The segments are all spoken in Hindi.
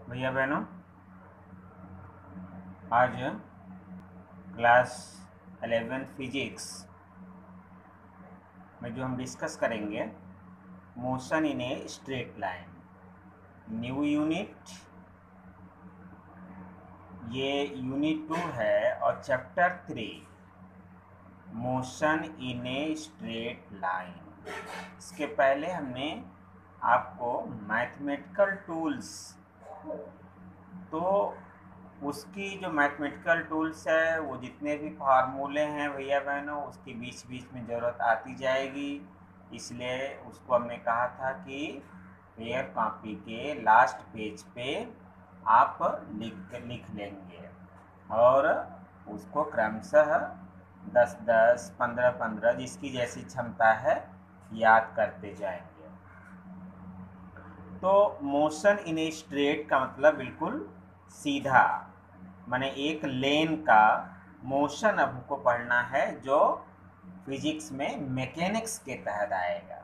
भैया बहनों, आज क्लास 11 फिजिक्स में जो हम डिस्कस करेंगे motion in a straight line, new unit. ये यूनिट 2 है और chapter 3 motion in a straight line. इसके पहले हमने आपको मैथमेटिकल टूल्स, तो उसकी जो मैथमेटिकल टूल्स है वो जितने भी फार्मूले हैं भैया बहनों उसकी बीच बीच में ज़रूरत आती जाएगी। इसलिए उसको हमने कहा था कि पेयर कॉपी के लास्ट पेज पे आप लिख लेंगे और उसको क्रमशः 10-10, 15-15 जिसकी जैसी क्षमता है याद करते जाएंगे। तो मोशन इन ए स्ट्रेट का मतलब बिल्कुल सीधा, माने एक लेन का मोशन अब हमको पढ़ना है जो फिजिक्स में मैकेनिक्स के तहत आएगा।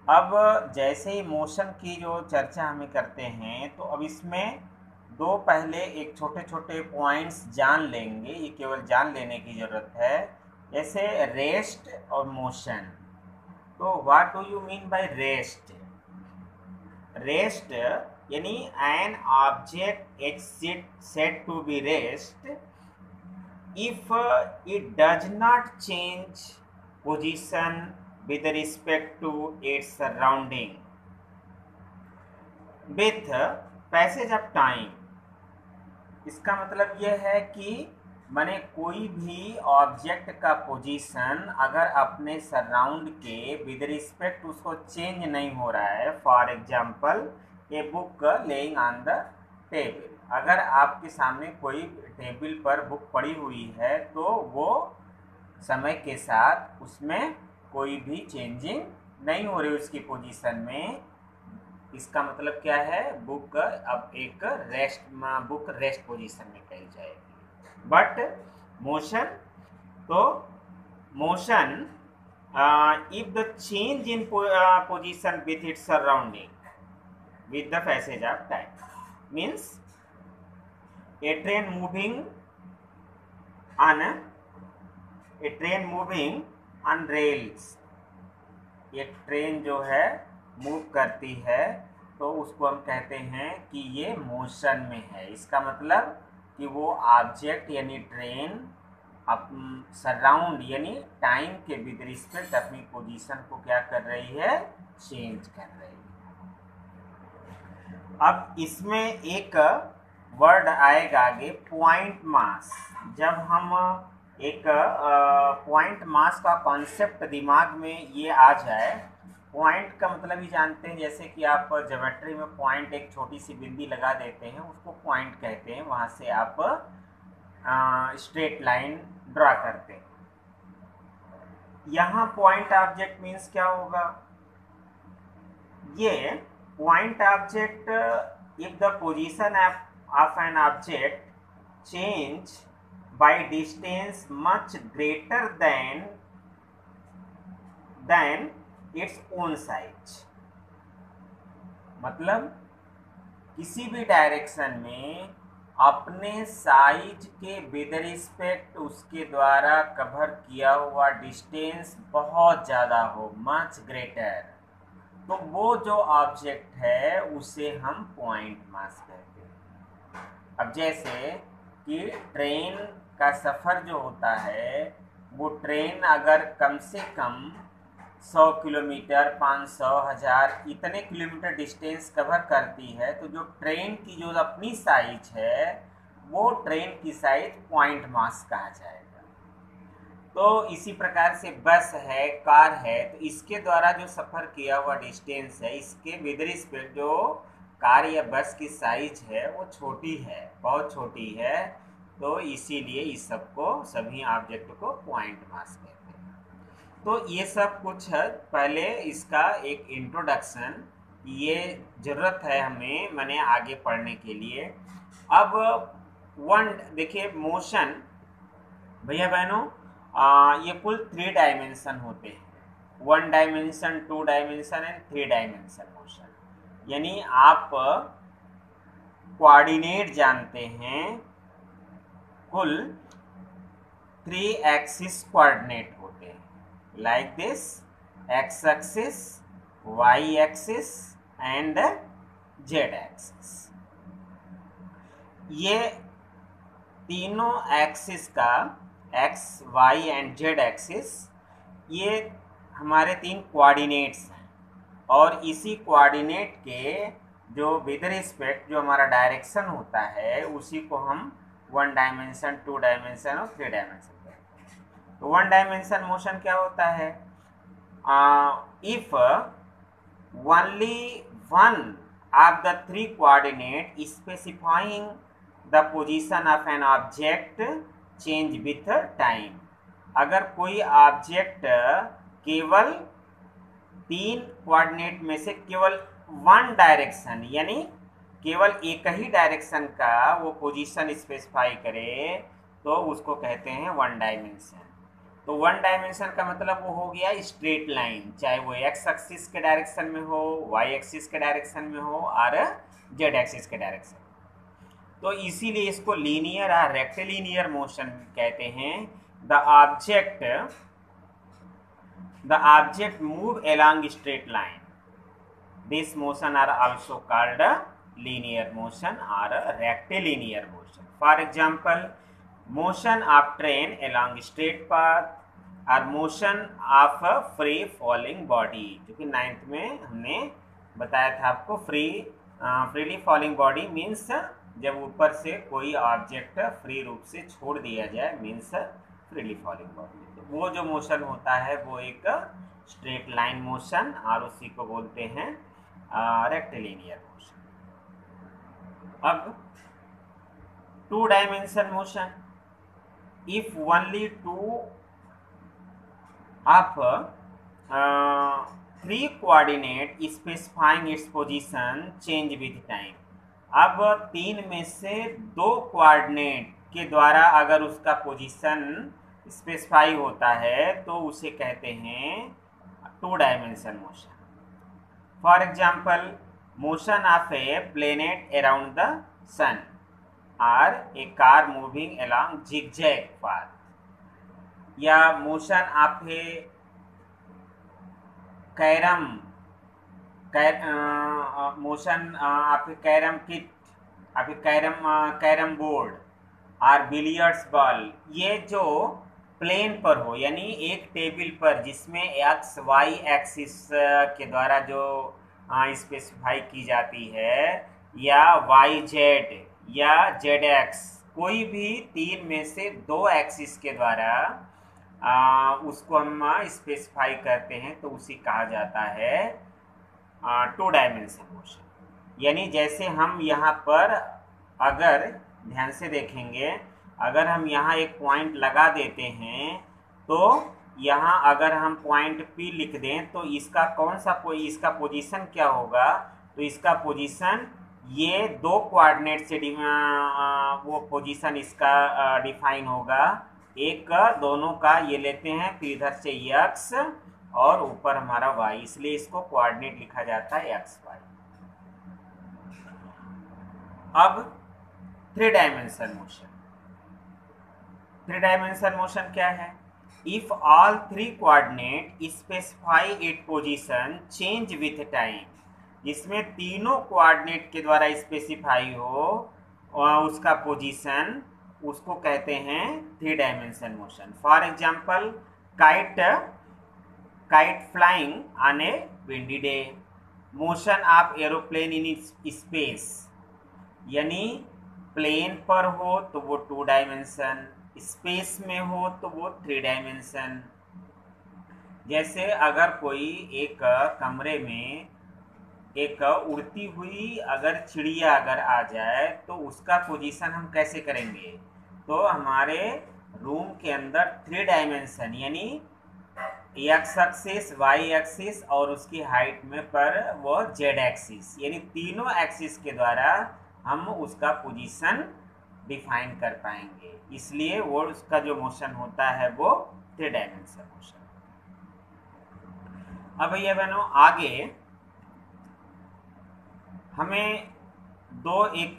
अब जैसे ही मोशन की जो चर्चा हमें करते हैं तो अब इसमें दो पहले एक छोटे छोटे पॉइंट्स जान लेंगे, ये केवल जान लेने की ज़रूरत है। जैसे रेस्ट और मोशन, तो what do you mean by rest? Rest यानी an object is said to be rest if it does not change position with respect to its surrounding with passage of time। इसका मतलब यह है कि माने कोई भी ऑब्जेक्ट का पोजीशन अगर अपने सराउंड के विद रिस्पेक्ट उसको चेंज नहीं हो रहा है, for example a book laying on the table, अगर आपके सामने कोई टेबल पर बुक पड़ी हुई है तो वो समय के साथ उसमें कोई भी चेंजिंग नहीं हो रही उसकी पोजीशन में। इसका मतलब क्या है, बुक अब एक बुक रेस्ट पोजीशन में कही जाएगी। बट मोशन, तो motion if the change in position with its surrounding with the passage of time means A train moving on rails. एक ट्रेन जो है मूव करती है तो उसको हम कहते हैं कि ये मोशन में है। इसका मतलब कि वो ऑब्जेक्ट यानी ट्रेन सराउंड यानी टाइम के विद रिस्पेक्ट अपनी पोजीशन को क्या कर रही है, चेंज कर रही है। अब इसमें एक वर्ड आएगा आगे, पॉइंट मास। जब हम एक पॉइंट मास का कॉन्सेप्ट दिमाग में ये आ जाए, पॉइंट का मतलब ही जानते हैं, जैसे कि आप ज्योमेट्री में पॉइंट एक छोटी सी बिंदी लगा देते हैं उसको पॉइंट कहते हैं, वहाँ से आप स्ट्रेट लाइन ड्रा करते हैं। यहाँ पॉइंट ऑब्जेक्ट मीन्स क्या होगा, ये point object if the position of an object change by distance much greater than its own size। मतलब किसी भी डायरेक्शन में अपने साइज के विद रिस्पेक्ट उसके द्वारा कवर किया हुआ डिस्टेंस बहुत ज़्यादा हो, मच ग्रेटर, तो वो जो ऑब्जेक्ट है उसे हम पॉइंट मास कहते हैं। अब जैसे कि ट्रेन का सफ़र जो होता है, वो ट्रेन अगर कम से कम 100 किलोमीटर, 500, 1000 इतने किलोमीटर डिस्टेंस कवर करती है, तो जो ट्रेन की जो अपनी साइज है वो ट्रेन की साइज पॉइंट मास कहा जाएगा। तो इसी प्रकार से बस है, कार है, तो इसके द्वारा जो सफ़र किया हुआ डिस्टेंस है, इसके विद रिस्पेक्ट जो कार या बस की साइज है वो छोटी है, बहुत छोटी है, तो इसीलिए इस सबको, सभी ऑब्जेक्ट को पॉइंट मास कहते हैं। तो ये सब कुछ है, पहले इसका एक इंट्रोडक्शन, ये ज़रूरत है हमें मैंने आगे पढ़ने के लिए। अब वन देखिए, मोशन भैया बहनों ये कुल 3 डायमेंशन होते हैं, 1 dimension, 2 dimension and 3 dimension motion. यानी आप कोऑर्डिनेट जानते हैं, कुल 3 एक्सिस कोऑर्डिनेट होते हैं, like this, X axis, Y axis and Z axis. ये तीनों एक्सिस का, X Y and Z axis, ये हमारे 3 कोऑर्डिनेट्स हैं, और इसी कोऑर्डिनेट के जो विद रिस्पेक्ट जो हमारा डायरेक्शन होता है उसी को हम 1 डायमेंशन, 2 डायमेंशन और 3 डायमेंशन कहते हैं। तो 1 डायमेंशन मोशन क्या होता है? If only one of the 3 coordinate specifying the position of an object change with time। अगर कोई ऑब्जेक्ट केवल 3 कोऑर्डिनेट में से केवल 1 डायरेक्शन, यानी केवल एक ही डायरेक्शन का वो पोजीशन स्पेसिफाई करे तो उसको कहते हैं 1 डायमेंशन। तो 1 डायमेंशन का मतलब वो हो गया स्ट्रेट लाइन, चाहे वो एक्स एक्सिस के डायरेक्शन में हो, वाई एक्सिस के डायरेक्शन में हो और जेड एक्सिस के डायरेक्शन में। तो इसीलिए इसको लीनियर और रेक्टिलिनियर मोशन कहते हैं। The object move along straight line, this motion are also called linear motion or rectilinear motion। For example, motion of train along straight path और motion of free falling body, जो कि 9th में हमने बताया था आपको। फ्रीली फॉलिंग बॉडी मीन्स जब ऊपर से कोई ऑब्जेक्ट फ्री रूप से छोड़ दिया जाए, मीन्स फ्रीली फॉलिंग बॉडी। तो वो जो मोशन होता है वो एक स्ट्रेट लाइन मोशन, और उसी को बोलते हैं रेक्टिलिनियर मोशन। अब 2 dimension motion, if only 2 of 3 coordinate specifying its position change with time। अब 3 में से 2 कोऑर्डिनेट के द्वारा अगर उसका पोजीशन स्पेसिफाई होता है तो उसे कहते हैं 2 dimension motion. For example, motion of a planet around the sun और a car moving along zigzag path, या motion of a carrom kit, of a carrom board और बिलियर्ड्स बॉल। ये जो प्लेन पर हो, यानी एक टेबल पर जिसमें एक्स वाई एक्सिस के द्वारा जो स्पेसिफाई की जाती है, या वाई जेड या जेड एक्स, कोई भी 3 में से 2 एक्सिस के द्वारा उसको हम स्पेसिफाई करते हैं तो उसी कहा जाता है 2 डायमेंशन मोशन। यानी जैसे हम यहाँ पर अगर ध्यान से देखेंगे, अगर हम यहाँ एक पॉइंट लगा देते हैं तो यहाँ अगर हम पॉइंट P लिख दें तो इसका इसका पोजीशन क्या होगा? तो इसका पोजीशन ये 2 कोऑर्डिनेट से वो पोजीशन इसका डिफाइन होगा। एक दोनों का ये लेते हैं, फिर इधर से x और ऊपर हमारा y, इसलिए इसको कोऑर्डिनेट लिखा जाता है x y। अब 3 डायमेंशन मोशन। 3 डायमेंशन मोशन क्या है? If all 3 coordinate specify it position change with time, जिसमें तीनों कोऑर्डिनेट के द्वारा स्पेसिफाई हो उसका पोजीशन, उसको कहते हैं 3 dimension motion. For example, kite flying on A windy day, motion of aeroplane in space, यानी प्लेन पर हो तो वो 2 डायमेंशन, स्पेस में हो तो वो 3 डायमेंशन। जैसे अगर कोई एक कमरे में एक उड़ती हुई अगर चिड़िया अगर आ जाए तो उसका पोजीशन हम कैसे करेंगे? तो हमारे रूम के अंदर 3 डायमेंशन, यानी एक्स एक्सिस, वाई एक्सिस और उसकी हाइट में पर वो जेड एक्सिस, यानी तीनों एक्सिस के द्वारा हम उसका पोजीशन डिफाइन कर पाएंगे। इसलिए वो उसका जो मोशन होता है वो 3 डायमेंशन मोशन। अब भैया बहनों, आगे हमें दो एक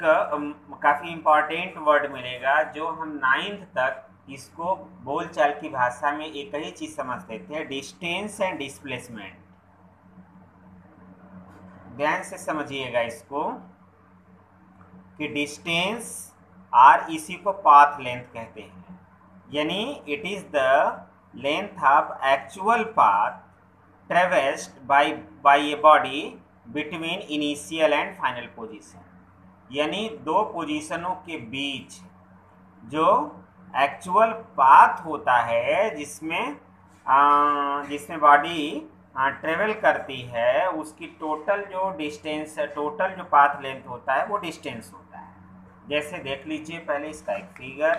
काफ़ी इम्पॉर्टेंट वर्ड मिलेगा जो हम 9th तक इसको बोलचाल की भाषा में एक ही चीज़ समझते थे, डिस्टेंस एंड डिस्प्लेसमेंट। ध्यान से समझिएगा इसको कि डिस्टेंस आर इसी को पाथ लेंथ कहते हैं, यानी it is the length of actual path traversed by a body between initial and final position. यानी दो पोजीशनों के बीच जो एक्चुअल पाथ होता है जिसमें बॉडी ट्रेवल करती है, उसकी टोटल जो डिस्टेंस, टोटल जो पाथ लेंथ होता है वो डिस्टेंस होता है। जैसे देख लीजिए पहले इसका एक figure.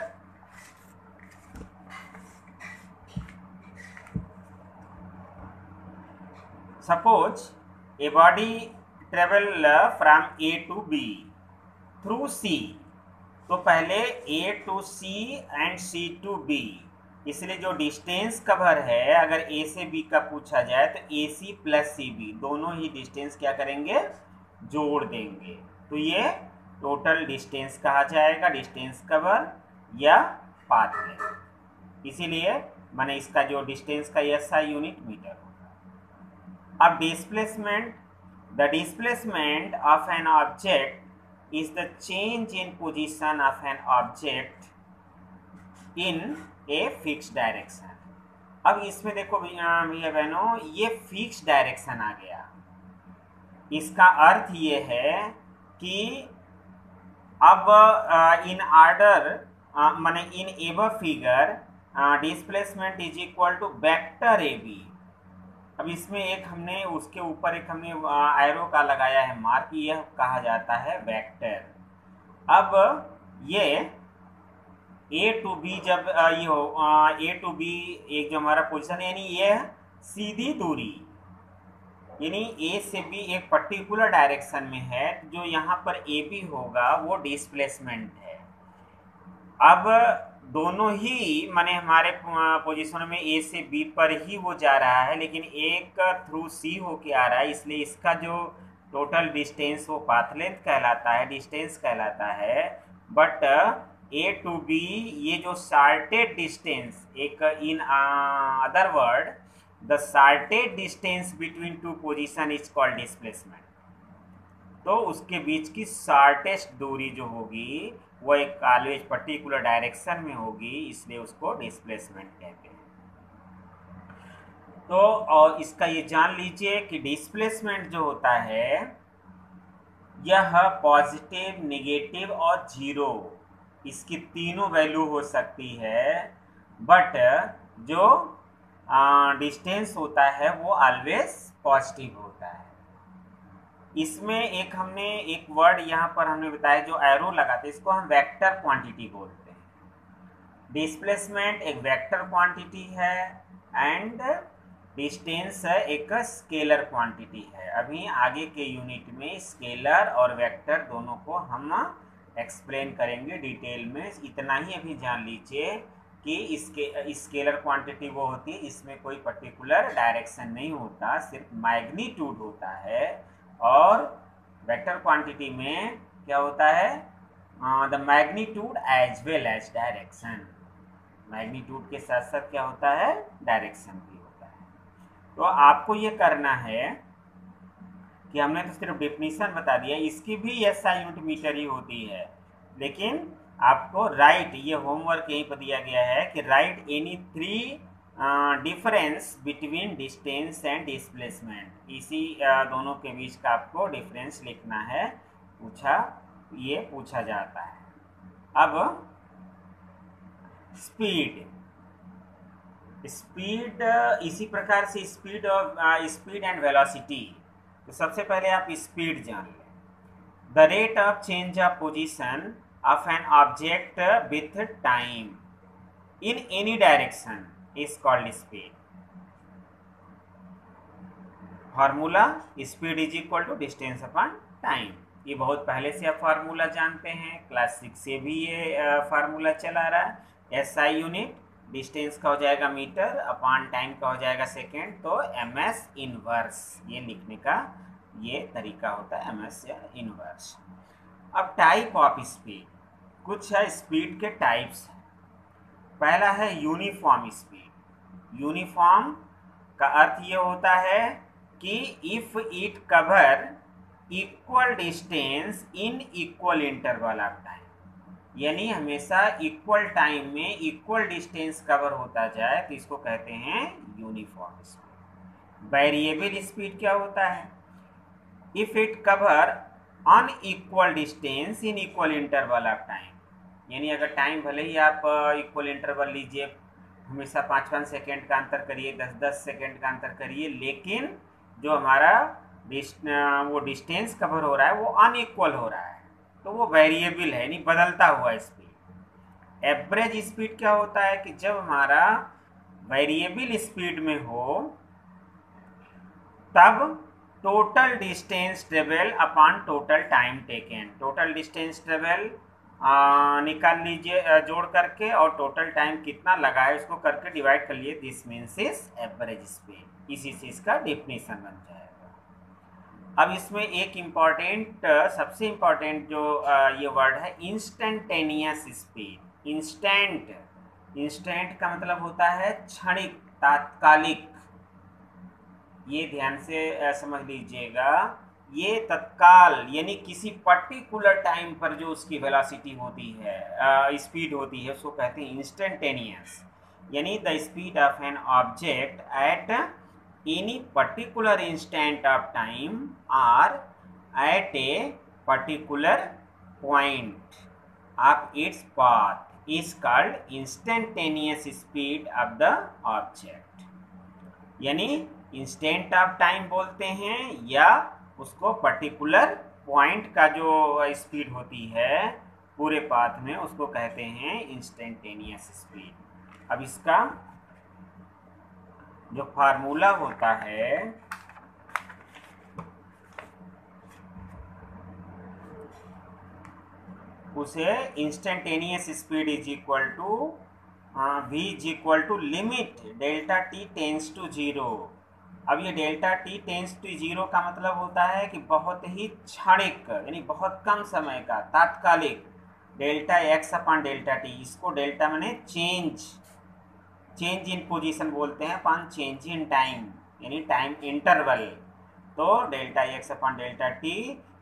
Suppose a body travel from A to B through C, तो पहले A to C and C to B, इसलिए जो डिस्टेंस कवर है अगर ए से बी का पूछा जाए तो ए सी प्लस सी बी दोनों ही डिस्टेंस क्या करेंगे, जोड़ देंगे, तो ये टोटल डिस्टेंस कहा जाएगा, डिस्टेंस कवर या पाथ लेंथ। इसीलिए मैंने इसका जो डिस्टेंस का एसआई यूनिट मीटर होगा। अब displacement, the displacement of an object is the change in position of an object in a fixed direction। अब इसमें देखो भैया बहनों, ये फिक्स डायरेक्शन आ गया। इसका अर्थ ये है कि अब इन ऑर्डर माने in above figure displacement is equal to vector A B. अब इसमें एक हमने उसके ऊपर एक हमने एरो का लगाया है मार्क, यह कहा जाता है वेक्टर। अब ये ए टू बी जब ये हो ए टू बी एक जो हमारा पोजीशन है, यानी ये सीधी दूरी, यानी ए से बी एक पर्टिकुलर डायरेक्शन में है, जो यहाँ पर ए बी होगा वो डिस्प्लेसमेंट है। अब दोनों ही माने हमारे पोजीशन में ए से बी पर ही वो जा रहा है, लेकिन एक थ्रू सी होके आ रहा है, इसलिए इसका जो टोटल डिस्टेंस वो पाथ लेंथ कहलाता है, डिस्टेंस कहलाता है। बट ए टू बी ये जो शार्टेड डिस्टेंस, एक in other word the shortest distance between two position is called displacement. तो उसके बीच की शार्टेस्ट दूरी जो होगी वो एक ऑलवेज पर्टिकुलर डायरेक्शन में होगी, इसलिए उसको डिस्प्लेसमेंट कहते हैं। तो और इसका ये जान लीजिए कि डिस्प्लेसमेंट जो होता है यह पॉजिटिव, नेगेटिव और जीरो, इसकी तीनों वैल्यू हो सकती है, बट जो डिस्टेंस होता है वो ऑलवेज पॉजिटिव होता है। इसमें एक हमने एक वर्ड यहाँ पर हमने बताया जो एरो लगाते, इसको हम वेक्टर क्वांटिटी बोलते हैं। डिस्प्लेसमेंट एक वेक्टर क्वांटिटी है एंड डिस्टेंस एक स्केलर क्वांटिटी है। अभी आगे के यूनिट में स्केलर और वेक्टर दोनों को हम एक्सप्लेन करेंगे डिटेल में। इतना ही अभी जान लीजिए कि इसके स्केलर क्वांटिटी वो होती है इसमें कोई पर्टिकुलर डायरेक्शन नहीं होता, सिर्फ मैग्नीट्यूड होता है। और वेक्टर क्वांटिटी में क्या होता है, the magnitude as well as direction. Magnitude के साथ साथ क्या होता है, डायरेक्शन भी होता है। तो आपको ये करना है कि हमने तो सिर्फ डेफिनेशन बता दिया, इसकी भी एसआई यूनिट मीटर ही होती है, लेकिन आपको राइट, ये होमवर्क यहीं पर दिया गया है कि right any three difference between distance and displacement. इसी दोनों के बीच का आपको डिफरेंस लिखना है, ये पूछा जाता है। अब स्पीड इसी प्रकार से स्पीड एंड वेलोसिटी। तो सबसे पहले आप स्पीड जान लें। The rate of change of position of an object with time in any direction is called speed। Formula speed is equal to distance upon time, ये बहुत पहले से आप फार्मूला जानते हैं, क्लास 6 से भी ये फार्मूला चला रहा है। एसआई यूनिट डिस्टेंस का हो जाएगा मीटर, अपॉन टाइम का हो जाएगा सेकेंड, तो एमएस इनवर्स ये लिखने का ये तरीका होता है, एमएस या इनवर्स। अब टाइप ऑफ स्पीड, कुछ है स्पीड के टाइप्स हैं। पहला है यूनिफॉर्म स्पीड। यूनिफॉर्म का अर्थ ये होता है कि if it cover equal distance in equal interval of time, यानी हमेशा इक्वल टाइम में इक्वल डिस्टेंस कवर होता जाए तो इसको कहते हैं यूनिफॉर्म स्पीड। वेरिएबल स्पीड क्या होता है? If it cover unequal distance in equal interval of time, यानी अगर टाइम भले ही आप इक्वल इंटरवल लीजिए, हमेशा 5-5 सेकेंड का अंतर करिए, 10-10 सेकेंड का अंतर करिए, लेकिन जो हमारा वो डिस्टेंस कवर हो रहा है वो अनइक्वल हो रहा है, तो वो वेरिएबल है, यानी बदलता हुआ स्पीड। एवरेज स्पीड क्या होता है कि जब हमारा वेरिएबल स्पीड में हो तब total distance travel upon total time taken, total distance travel निकाल लीजिए जोड़ करके, और टोटल टाइम कितना लगा है उसको करके डिवाइड कर लिए, this means is average speed. इसी से इसका डेफिनेशन बन जाएगा। अब इसमें एक इम्पॉर्टेंट, सबसे इम्पॉर्टेंट जो ये वर्ड है इंस्टेंटेनियस स्पीड। इंस्टेंट का मतलब होता है क्षणिक, तात्कालिक। ये ध्यान से समझ लीजिएगा, ये तत्काल यानी किसी पर्टिकुलर टाइम पर जो उसकी वेलोसिटी होती है, स्पीड होती है, उसको कहते हैं इंस्टेंटेनियस। यानी the speed of an object at any particular instant of time और at a particular point of its path is called instantaneous speed of the object. यानी इंस्टेंट ऑफ टाइम बोलते हैं, या उसको पर्टिकुलर पॉइंट का जो स्पीड होती है पूरे पाथ में, उसको कहते हैं इंस्टेंटेनियस स्पीड। अब इसका जो फार्मूला होता है उसे instantaneous speed is equal to v is equal to limit delta t tends to 0। अब ये डेल्टा t टेंस टू 0 का मतलब होता है कि बहुत ही क्षणिक, यानी बहुत कम समय का, तात्कालिक, delta x upon delta t। इसको डेल्टा माने चेंज इन पोजीशन बोलते हैं, अपॉन चेंज इन टाइम यानी टाइम इंटरवल। तो delta x upon delta t,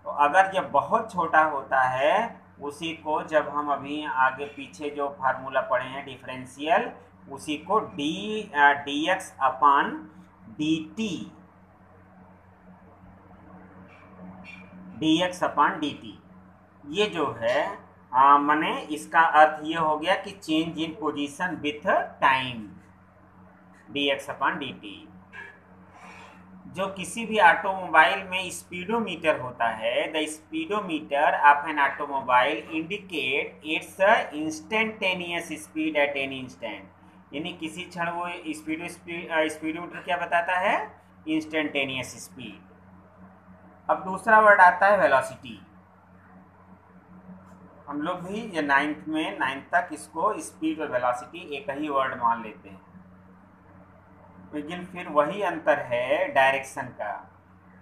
तो अगर जब बहुत छोटा होता है, उसी को जब हम अभी आगे पीछे जो फार्मूला पढ़े हैं डिफरेंशियल, उसी को dx upon dt, dx upon dt, ये जो है माने इसका अर्थ ये हो गया कि change in position with time, dx upon dt। जो किसी भी ऑटोमोबाइल में स्पीडोमीटर होता है, the speedometer of an automobile indicate it's instantaneous speed at any instant, यानी किसी क्षण वो स्पीडोमीटर क्या बताता है? Instantaneous speed. अब दूसरा वर्ड आता है वेलोसिटी। हम लोग भी ये 9th तक इसको स्पीड और वेलोसिटी एक ही वर्ड मान लेते हैं, लेकिन फिर वही अंतर है डायरेक्शन का।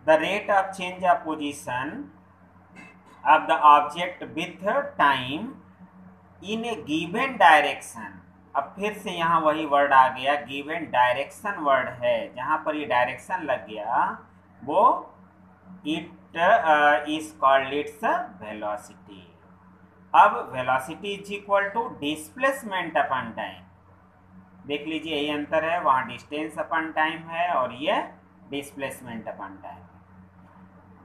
The rate of change of position of the object with time in A given direction. अब फिर से यहाँ वही वर्ड आ गया, गिवन डायरेक्शन वर्ड है, जहाँ पर ये डायरेक्शन लग गया वो it is called its velocity. अब velocity is equal to displacement upon time. देख लीजिए यही अंतर है, वहाँ डिस्टेंस अपॉन टाइम है और ये displacement upon time.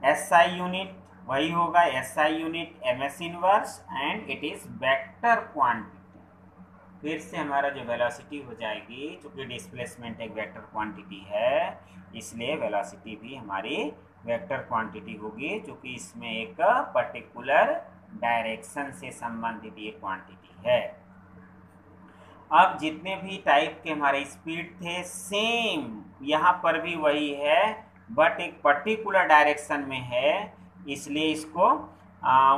SI unit वही होगा, SI unit MS inverse and it is vector quantity. फिर से हमारा जो वेलोसिटी हो जाएगी, चूंकि डिस्प्लेसमेंट एक वेक्टर क्वांटिटी है, इसलिए वेलोसिटी भी हमारी वेक्टर क्वांटिटी होगी, चूंकि इसमें एक पर्टिकुलर डायरेक्शन से संबंधित ये क्वांटिटी है। अब जितने भी टाइप के हमारे स्पीड थे, सेम यहाँ पर भी वही है, बट एक पर्टिकुलर डायरेक्शन में है, इसलिए इसको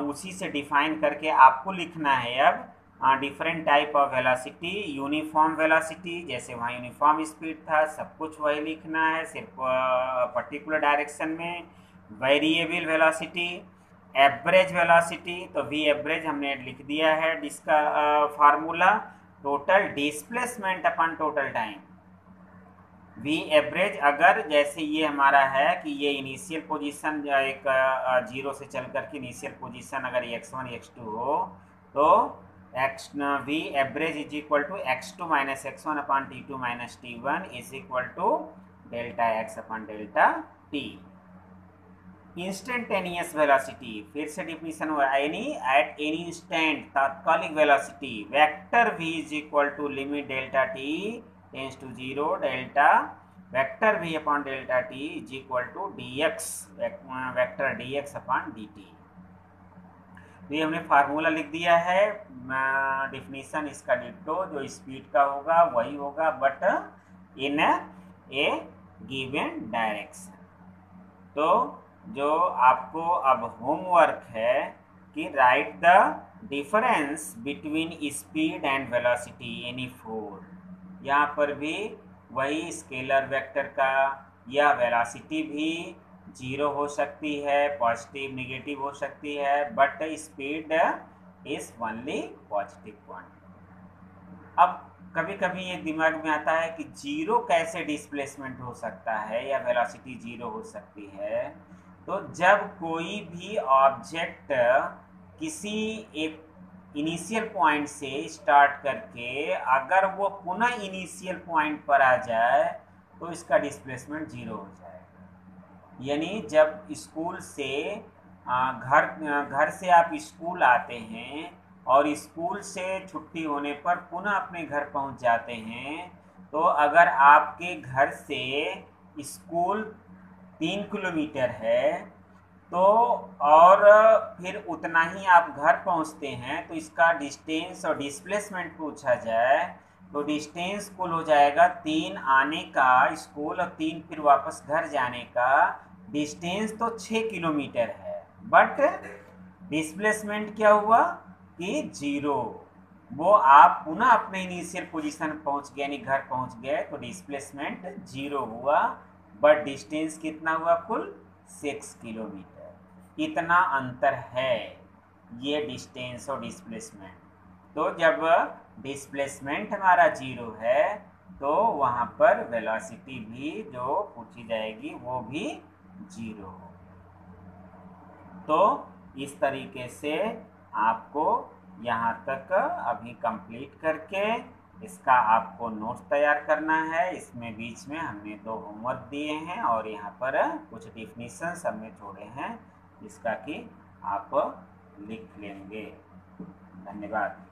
उसी से डिफाइन करके आपको लिखना है। अब different type of velocity, uniform velocity, जैसे वहाँ यूनिफॉर्म स्पीड था, सब कुछ वही लिखना है, सिर्फ पर्टिकुलर डायरेक्शन में। वेरिएबल वेलोसिटी, एवरेज वेलोसिटी, तो वी एवरेज हमने लिख दिया है इसका formula, total displacement upon total time. V average अगर जैसे ये हमारा है कि ये इनिशियल पोजीशन एक जीरो से चल करके इनिशियल पोजीशन अगर x1 x2 हो, तो X V average is equal to x2 minus X one upon t2 minus t1 is equal to delta x upon delta t। Instantaneous velocity, फिर से डिफिनीशन हुआ, एनी एट एनी इंस्टेंट तात्कालिक velocity, vector v is equal to limit delta t tends to zero delta vector v upon delta t is equal to dx vector dx upon dt। तो ये हमने फार्मूला लिख दिया है। डिफिनीशन इसका डिट्टो जो स्पीड का होगा वही होगा, but in A given direction. तो जो आपको अब होमवर्क है कि right the difference between speed and velocity any four. यहाँ पर भी वही स्केलर वेक्टर का या वेलोसिटी भी जीरो हो सकती है, पॉजिटिव निगेटिव हो सकती है, but speed is only positive quantity. अब कभी कभी ये दिमाग में आता है कि जीरो कैसे डिस्प्लेसमेंट हो सकता है या वेलोसिटी जीरो हो सकती है। तो जब कोई भी ऑब्जेक्ट किसी एक इनिशियल पॉइंट से स्टार्ट करके अगर वो पुनः इनिशियल पॉइंट पर आ जाए तो इसका डिस्प्लेसमेंट जीरो हो जाएगा। यानी जब स्कूल से घर से आप स्कूल आते हैं और स्कूल से छुट्टी होने पर पुनः अपने घर पहुंच जाते हैं, तो अगर आपके घर से स्कूल 3 किलोमीटर है तो और फिर उतना ही आप घर पहुंचते हैं, तो इसका डिस्टेंस और डिस्प्लेसमेंट पूछा जाए तो डिस्टेंस कुल हो जाएगा 3 आने का स्कूल और 3 फिर वापस घर जाने का। डिस्टेंस तो 6 किलोमीटर है, बट डिस्प्लेसमेंट क्या हुआ कि जीरो। वो आप पुनः अपने इनिशियल पोजीशन पहुंच गए यानी घर पहुंच गए तो डिस्प्लेसमेंट जीरो हुआ, बट डिस्टेंस कितना हुआ कुल 6 किलोमीटर। इतना अंतर है ये डिस्टेंस और डिस्प्लेसमेंट। तो जब डिस्प्लेसमेंट हमारा जीरो है तो वहाँ पर वेलोसिटी भी जो पूछी जाएगी वो भी जीरो हो। तो इस तरीके से आपको यहाँ तक अभी कंप्लीट करके इसका आपको नोट्स तैयार करना है। इसमें बीच में हमने 2 होमवर्क दिए हैं और यहाँ पर कुछ डिफिनीशंस हमने छोड़े हैं जिसका कि आप लिख लेंगे। धन्यवाद।